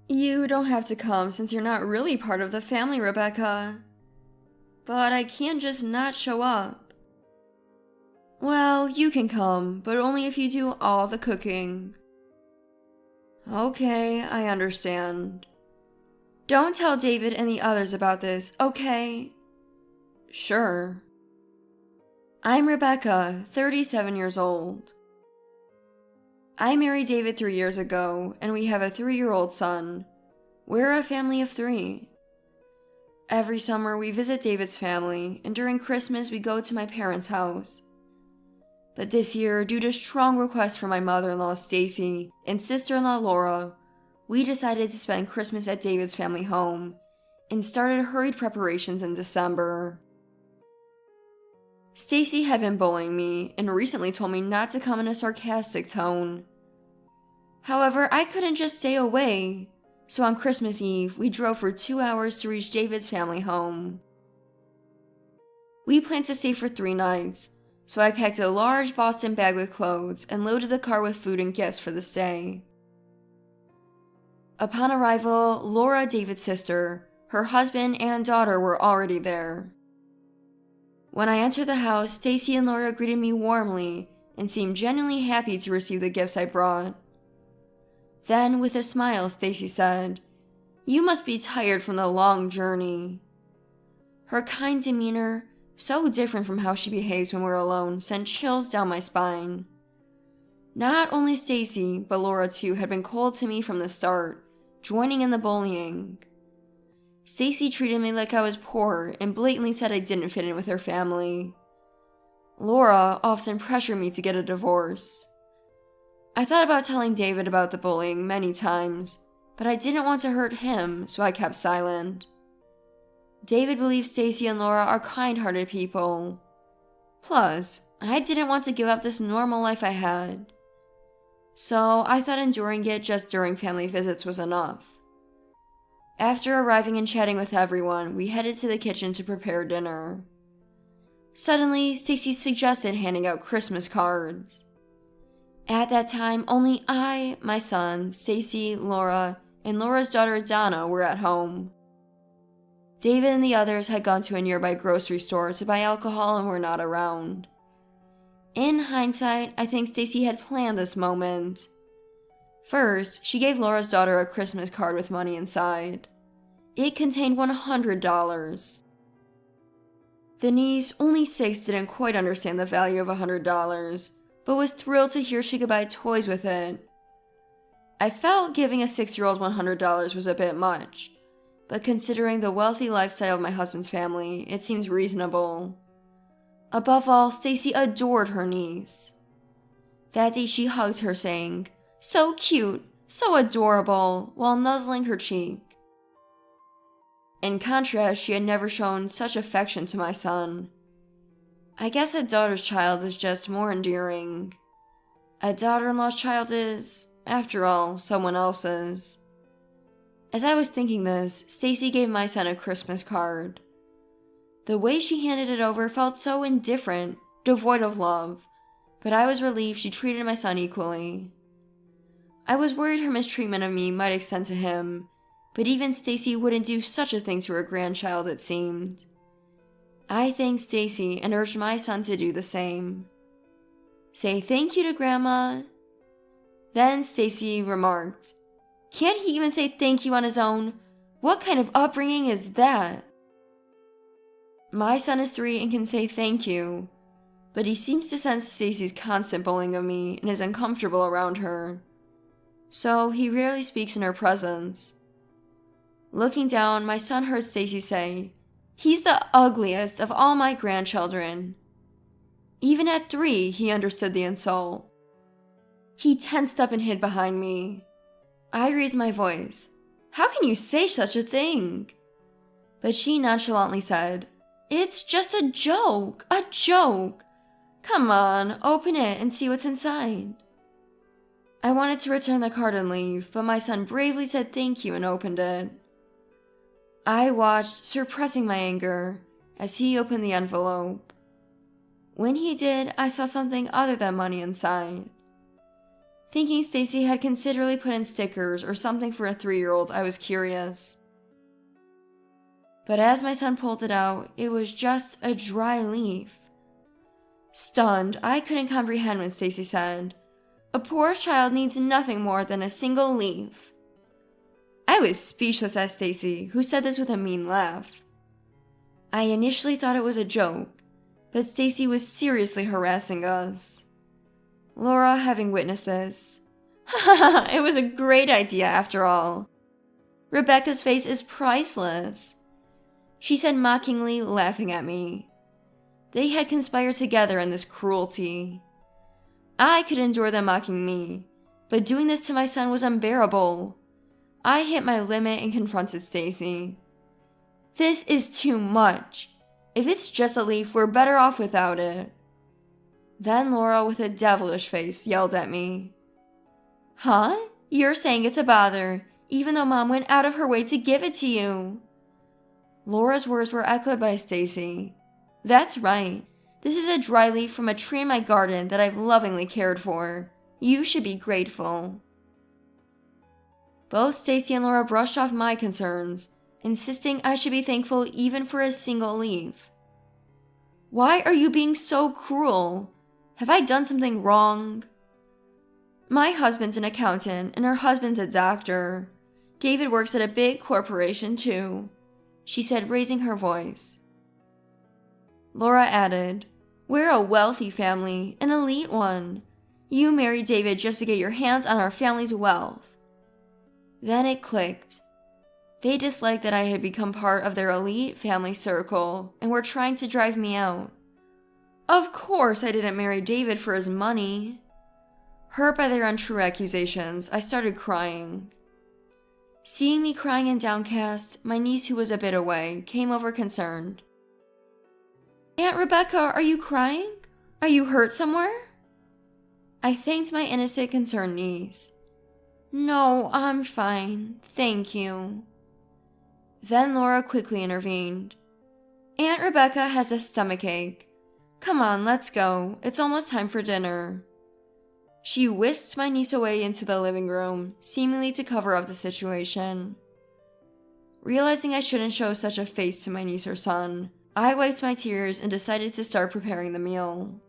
You don't have to come since you're not really part of the family, Rebecca. But I can't just not show up. Well, you can come, but only if you do all the cooking. Okay, I understand. Don't tell David and the others about this, okay? Sure. I'm Rebecca, 37 years old. I married David 3 years ago, and we have a 3-year-old son. We're a family of 3. Every summer we visit David's family, and during Christmas we go to my parents' house. But this year, due to strong requests from my mother-in-law Stacy and sister-in-law Laura, we decided to spend Christmas at David's family home, and started hurried preparations in December. Stacy had been bullying me, and recently told me not to come in a sarcastic tone. However, I couldn't just stay away, so on Christmas Eve, we drove for 2 hours to reach David's family home. We planned to stay for 3 nights, so I packed a large Boston bag with clothes and loaded the car with food and gifts for the stay. Upon arrival, Laura, David's sister, her husband, and daughter were already there. When I entered the house, Stacy and Laura greeted me warmly and seemed genuinely happy to receive the gifts I brought. Then, with a smile, Stacy said, "You must be tired from the long journey." Her kind demeanor, so different from how she behaves when we're alone, sent chills down my spine. Not only Stacy, but Laura too had been cold to me from the start, joining in the bullying. Stacy treated me like I was poor and blatantly said I didn't fit in with her family. Laura often pressured me to get a divorce. I thought about telling David about the bullying many times, but I didn't want to hurt him, so I kept silent. David believes Stacy and Laura are kind-hearted people. Plus, I didn't want to give up this normal life I had. So I thought enduring it just during family visits was enough. After arriving and chatting with everyone, we headed to the kitchen to prepare dinner. Suddenly, Stacy suggested handing out Christmas cards. At that time, only I, my son, Stacy, Laura, and Laura's daughter Donna were at home. David and the others had gone to a nearby grocery store to buy alcohol and were not around. In hindsight, I think Stacy had planned this moment. First, she gave Laura's daughter a Christmas card with money inside. It contained $100. The niece, only 6, didn't quite understand the value of $100, but was thrilled to hear she could buy toys with it. I felt giving a 6-year-old $100 was a bit much, but considering the wealthy lifestyle of my husband's family, it seems reasonable. Above all, Stacy adored her niece. That day she hugged her, saying, "So cute, so adorable," while nuzzling her cheek. In contrast, she had never shown such affection to my son. I guess a daughter's child is just more endearing. A daughter-in-law's child is, after all, someone else's. As I was thinking this, Stacy gave my son a Christmas card. The way she handed it over felt so indifferent, devoid of love, but I was relieved she treated my son equally. I was worried her mistreatment of me might extend to him, but even Stacy wouldn't do such a thing to her grandchild, it seemed. I thanked Stacy and urged my son to do the same. "Say thank you to Grandma." Then Stacy remarked, "Can't he even say thank you on his own? What kind of upbringing is that?" My son is 3 and can say thank you, but he seems to sense Stacy's constant bullying of me and is uncomfortable around her. So he rarely speaks in her presence. Looking down, my son heard Stacy say, "He's the ugliest of all my grandchildren." Even at 3, he understood the insult. He tensed up and hid behind me. I raised my voice. "How can you say such a thing?" But she nonchalantly said, "It's just a joke, a joke. Come on, open it and see what's inside." I wanted to return the card and leave, but my son bravely said thank you and opened it. I watched, suppressing my anger, as he opened the envelope. When he did, I saw something other than money inside. Thinking Stacy had considerately put in stickers or something for a 3-year-old, I was curious. But as my son pulled it out, it was just a dry leaf. Stunned, I couldn't comprehend when Stacy said, "A poor child needs nothing more than a single leaf." I was speechless at Stacy, who said this with a mean laugh. I initially thought it was a joke, but Stacy was seriously harassing us. Laura, having witnessed this, "It was a great idea after all. Rebecca's face is priceless," she said mockingly, laughing at me. They had conspired together in this cruelty. I could endure them mocking me, but doing this to my son was unbearable. I hit my limit and confronted Stacy. "This is too much. If it's just a leaf, we're better off without it." Then Laura, with a devilish face, yelled at me. "Huh? You're saying it's a bother, even though Mom went out of her way to give it to you." Laura's words were echoed by Stacy. "That's right. This is a dry leaf from a tree in my garden that I've lovingly cared for. You should be grateful." Both Stacy and Laura brushed off my concerns, insisting I should be thankful even for a single leaf. "Why are you being so cruel? Have I done something wrong?" "My husband's an accountant and her husband's a doctor. David works at a big corporation too," she said, raising her voice. Laura added, "We're a wealthy family, an elite one. You married David just to get your hands on our family's wealth." Then it clicked. They disliked that I had become part of their elite family circle and were trying to drive me out. Of course I didn't marry David for his money. Hurt by their untrue accusations, I started crying. Seeing me crying and downcast, my niece, who was a bit away, came over concerned. "Aunt Rebecca, are you crying? Are you hurt somewhere?" I thanked my innocent, concerned niece. "No, I'm fine, thank you." Then Laura quickly intervened. "Aunt Rebecca has a stomachache. Come on, let's go. It's almost time for dinner." She whisked my niece away into the living room, seemingly to cover up the situation. Realizing I shouldn't show such a face to my niece or son, I wiped my tears and decided to start preparing the meal.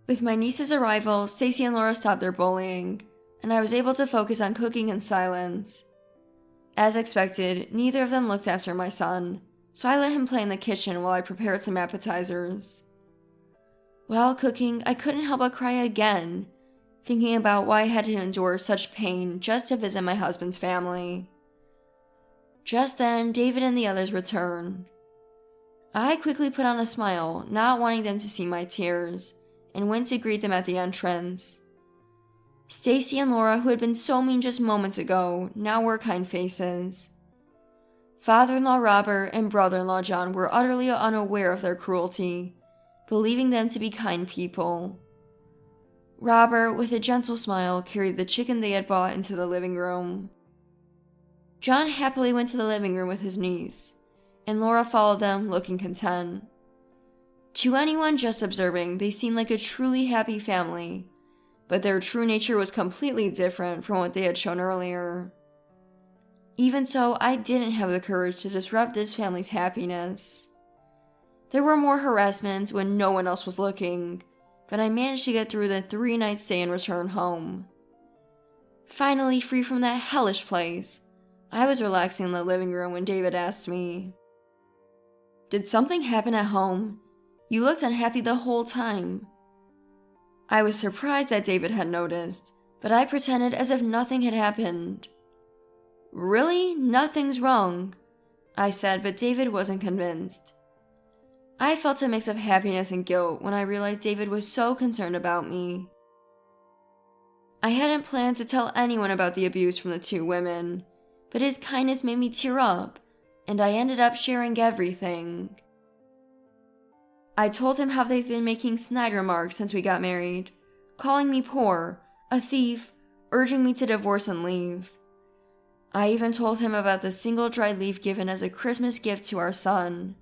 With my niece's arrival, Stacy and Laura stopped their bullying, and I was able to focus on cooking in silence. As expected, neither of them looked after my son, so I let him play in the kitchen while I prepared some appetizers. While cooking, I couldn't help but cry again, thinking about why I had to endure such pain just to visit my husband's family. Just then, David and the others returned. I quickly put on a smile, not wanting them to see my tears, and went to greet them at the entrance. Stacy and Laura, who had been so mean just moments ago, now wore kind faces. Father-in-law Robert and brother-in-law John were utterly unaware of their cruelty, believing them to be kind people. Robert, with a gentle smile, carried the chicken they had bought into the living room. John happily went to the living room with his niece, and Laura followed them, looking content. To anyone just observing, they seemed like a truly happy family, but their true nature was completely different from what they had shown earlier. Even so, I didn't have the courage to disrupt this family's happiness. There were more harassments when no one else was looking, but I managed to get through the 3-night stay and return home. Finally, free from that hellish place, I was relaxing in the living room when David asked me, "Did something happen at home? You looked unhappy the whole time." I was surprised that David had noticed, but I pretended as if nothing had happened. "Really? Nothing's wrong," I said, but David wasn't convinced. I felt a mix of happiness and guilt when I realized David was so concerned about me. I hadn't planned to tell anyone about the abuse from the 2 women, but his kindness made me tear up, and I ended up sharing everything. I told him how they've been making snide remarks since we got married, calling me poor, a thief, urging me to divorce and leave. I even told him about the single dried leaf given as a Christmas gift to our son.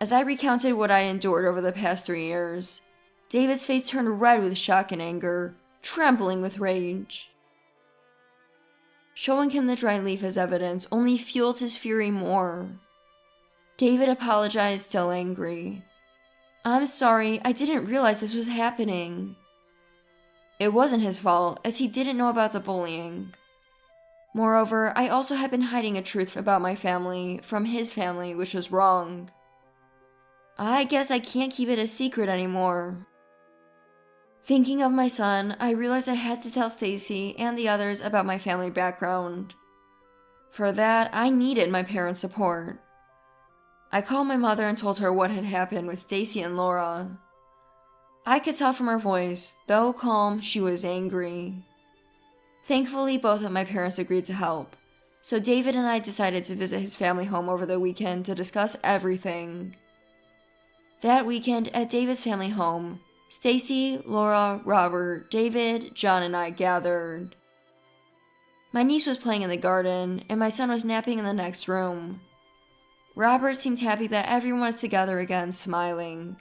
As I recounted what I endured over the past 3 years, David's face turned red with shock and anger, trembling with rage. Showing him the dry leaf as evidence only fueled his fury more. David apologized, still angry. "I'm sorry, I didn't realize this was happening." It wasn't his fault, as he didn't know about the bullying. Moreover, I also had been hiding a truth about my family from his family, which was wrong. I guess I can't keep it a secret anymore. Thinking of my son, I realized I had to tell Stacy and the others about my family background. For that, I needed my parents' support. I called my mother and told her what had happened with Stacy and Laura. I could tell from her voice, though calm, she was angry. Thankfully, both of my parents agreed to help, so David and I decided to visit his family home over the weekend to discuss everything. That weekend, at David's family home, Stacy, Laura, Robert, David, John, and I gathered. My niece was playing in the garden, and my son was napping in the next room. Robert seemed happy that everyone was together again, smiling.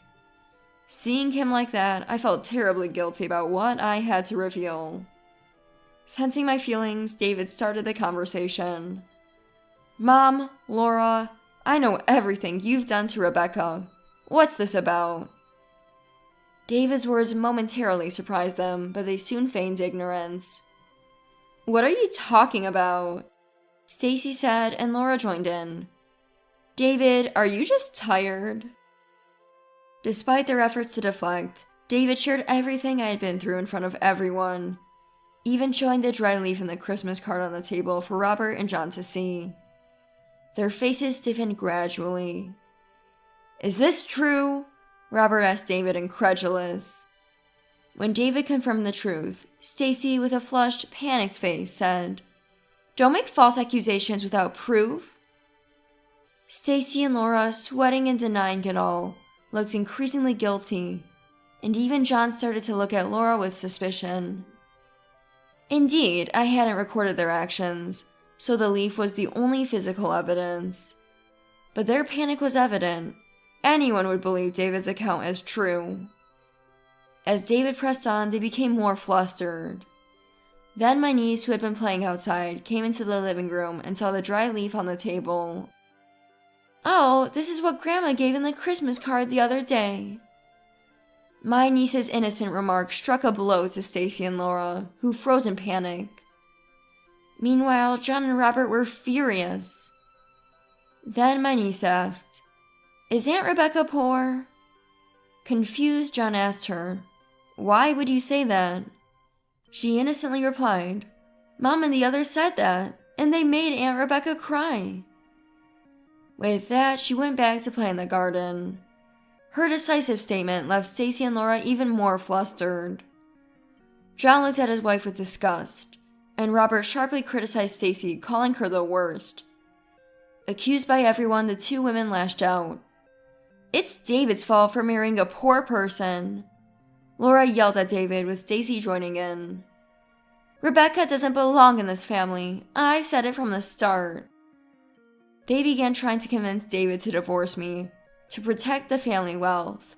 Seeing him like that, I felt terribly guilty about what I had to reveal. Sensing my feelings, David started the conversation. "Mom, Laura, I know everything you've done to Rebecca. What's this about?" David's words momentarily surprised them, but they soon feigned ignorance. "What are you talking about?" Stacy said, and Laura joined in. "David, are you just tired?" Despite their efforts to deflect, David shared everything I had been through in front of everyone, even showing the dry leaf and the Christmas card on the table for Robert and John to see. Their faces stiffened gradually. "Is this true?" Robert asked David, incredulous. When David confirmed the truth, Stacy, with a flushed, panicked face, said, "Don't make false accusations without proof." Stacy and Laura, sweating and denying it all, looked increasingly guilty, and even John started to look at Laura with suspicion. Indeed, I hadn't recorded their actions, so the leaf was the only physical evidence. But their panic was evident. Anyone would believe David's account as true. As David pressed on, they became more flustered. Then my niece, who had been playing outside, came into the living room and saw the dry leaf on the table. "Oh, this is what Grandma gave in the Christmas card the other day." My niece's innocent remark struck a blow to Stacy and Laura, who froze in panic. Meanwhile, John and Robert were furious. Then my niece asked, "Is Aunt Rebecca poor?" Confused, John asked her, "Why would you say that?" She innocently replied, "Mom and the others said that, and they made Aunt Rebecca cry." With that, she went back to play in the garden. Her decisive statement left Stacy and Laura even more flustered. John looked at his wife with disgust, and Robert sharply criticized Stacy, calling her the worst. Accused by everyone, the two women lashed out. "It's David's fault for marrying a poor person." Laura yelled at David, with Stacy joining in. "Rebecca doesn't belong in this family. I've said it from the start." They began trying to convince David to divorce me, to protect the family wealth.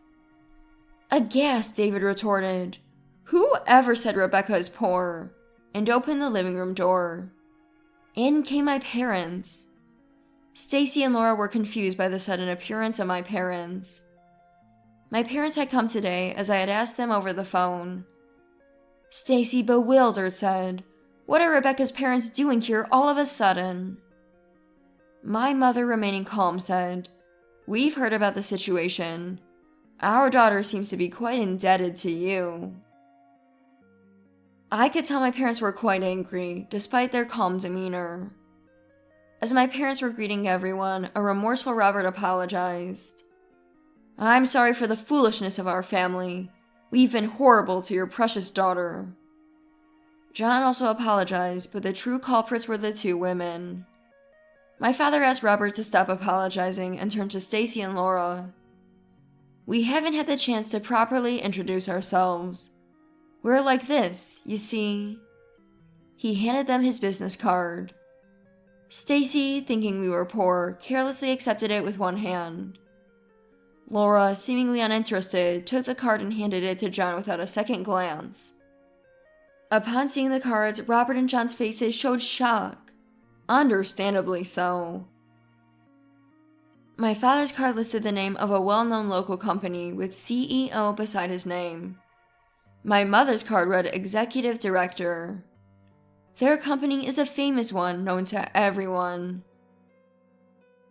Aghast, David retorted, "Who ever said Rebecca is poor?" and opened the living room door. In came my parents. Stacy and Laura were confused by the sudden appearance of my parents. My parents had come today, as I had asked them over the phone. Stacy, bewildered, said, "What are Rebecca's parents doing here all of a sudden?" My mother, remaining calm, said, "We've heard about the situation. Our daughter seems to be quite indebted to you." I could tell my parents were quite angry, despite their calm demeanor. As my parents were greeting everyone, a remorseful Robert apologized. "I'm sorry for the foolishness of our family. We've been horrible to your precious daughter." John also apologized, but the true culprits were the two women. My father asked Robert to stop apologizing and turned to Stacy and Laura. "We haven't had the chance to properly introduce ourselves. We're like this, you see." He handed them his business card. Stacy, thinking we were poor, carelessly accepted it with one hand. Laura, seemingly uninterested, took the card and handed it to John without a second glance. Upon seeing the cards, Robert and John's faces showed shock. Understandably so. My father's card listed the name of a well-known local company with CEO beside his name. My mother's card read Executive Director. Their company is a famous one known to everyone.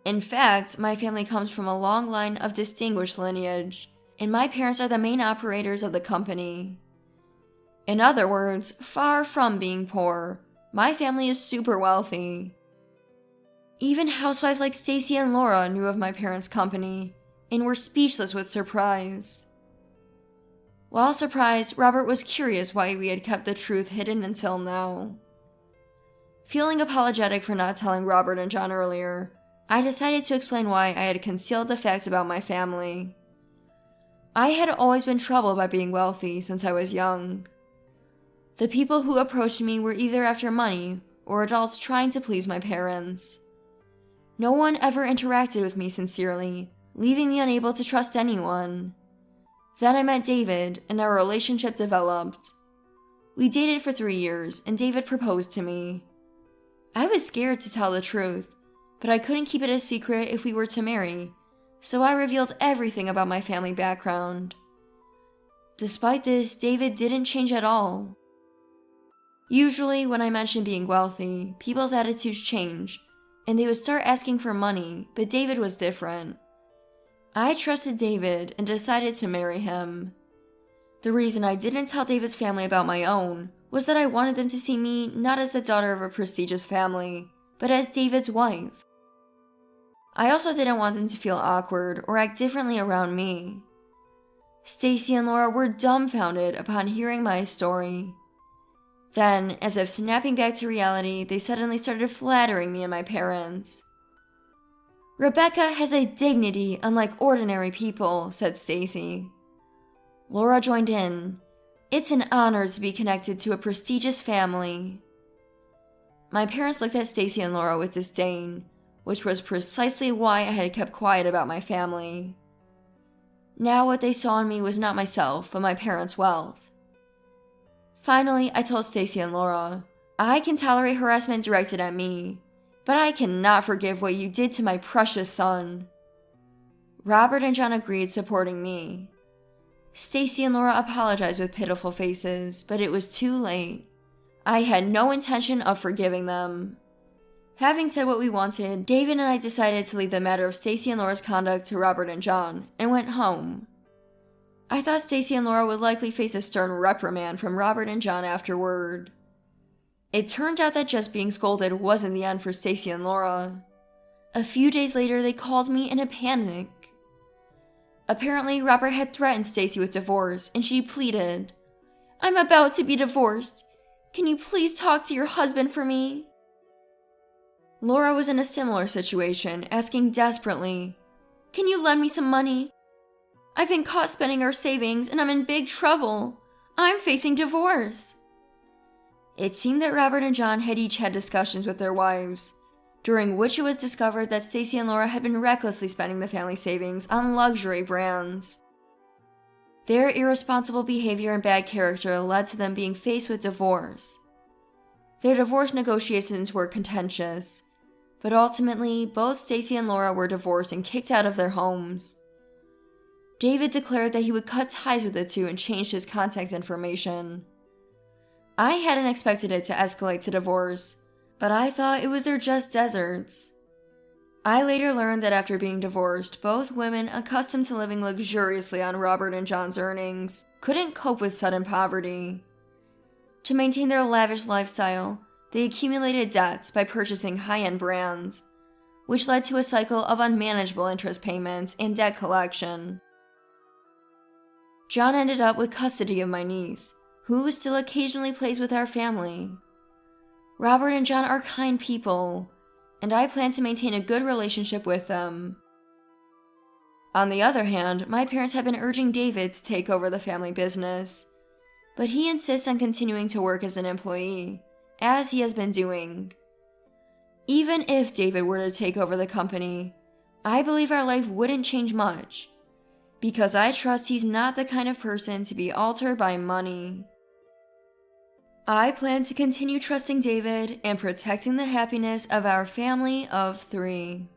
In fact, my family comes from a long line of distinguished lineage, and my parents are the main operators of the company. In other words, far from being poor, my family is super wealthy. Even housewives like Stacy and Laura knew of my parents' company and were speechless with surprise. While surprised, Robert was curious why we had kept the truth hidden until now. Feeling apologetic for not telling Robert and John earlier, I decided to explain why I had concealed the facts about my family. I had always been troubled by being wealthy since I was young. The people who approached me were either after money or adults trying to please my parents. No one ever interacted with me sincerely, leaving me unable to trust anyone. Then I met David, and our relationship developed. We dated for 3 years, and David proposed to me. I was scared to tell the truth, but I couldn't keep it a secret if we were to marry, so I revealed everything about my family background. Despite this, David didn't change at all. Usually, when I mention being wealthy, people's attitudes change, and they would start asking for money, but David was different. I trusted David and decided to marry him. The reason I didn't tell David's family about my own was that I wanted them to see me not as the daughter of a prestigious family, but as David's wife. I also didn't want them to feel awkward or act differently around me. Stacy and Laura were dumbfounded upon hearing my story. Then, as if snapping back to reality, they suddenly started flattering me and my parents. "Rebecca has a dignity unlike ordinary people," said Stacy. Laura joined in. "It's an honor to be connected to a prestigious family." My parents looked at Stacy and Laura with disdain, which was precisely why I had kept quiet about my family. Now what they saw in me was not myself, but my parents' wealth. Finally, I told Stacy and Laura, "I can tolerate harassment directed at me, but I cannot forgive what you did to my precious son." Robert and John agreed, supporting me. Stacy and Laura apologized with pitiful faces, but it was too late. I had no intention of forgiving them. Having said what we wanted, David and I decided to leave the matter of Stacy and Laura's conduct to Robert and John, and went home. I thought Stacy and Laura would likely face a stern reprimand from Robert and John afterward. It turned out that just being scolded wasn't the end for Stacy and Laura. A few days later, they called me in a panic. Apparently, Robert had threatened Stacy with divorce, and she pleaded, "I'm about to be divorced. Can you please talk to your husband for me?" Laura was in a similar situation, asking desperately, "Can you lend me some money? I've been caught spending our savings, and I'm in big trouble. I'm facing divorce." It seemed that Robert and John had each had discussions with their wives, during which it was discovered that Stacy and Laura had been recklessly spending the family savings on luxury brands. Their irresponsible behavior and bad character led to them being faced with divorce. Their divorce negotiations were contentious, but ultimately, both Stacy and Laura were divorced and kicked out of their homes. David declared that he would cut ties with the two and changed his contact information. I hadn't expected it to escalate to divorce, but I thought it was their just deserts. I later learned that after being divorced, both women accustomed to living luxuriously on Robert and John's earnings couldn't cope with sudden poverty. To maintain their lavish lifestyle, they accumulated debts by purchasing high-end brands, which led to a cycle of unmanageable interest payments and debt collection. John ended up with custody of my niece, who still occasionally plays with our family. Robert and John are kind people, and I plan to maintain a good relationship with them. On the other hand, my parents have been urging David to take over the family business, but he insists on continuing to work as an employee, as he has been doing. Even if David were to take over the company, I believe our life wouldn't change much, because I trust he's not the kind of person to be altered by money. I plan to continue trusting David and protecting the happiness of our family of 3.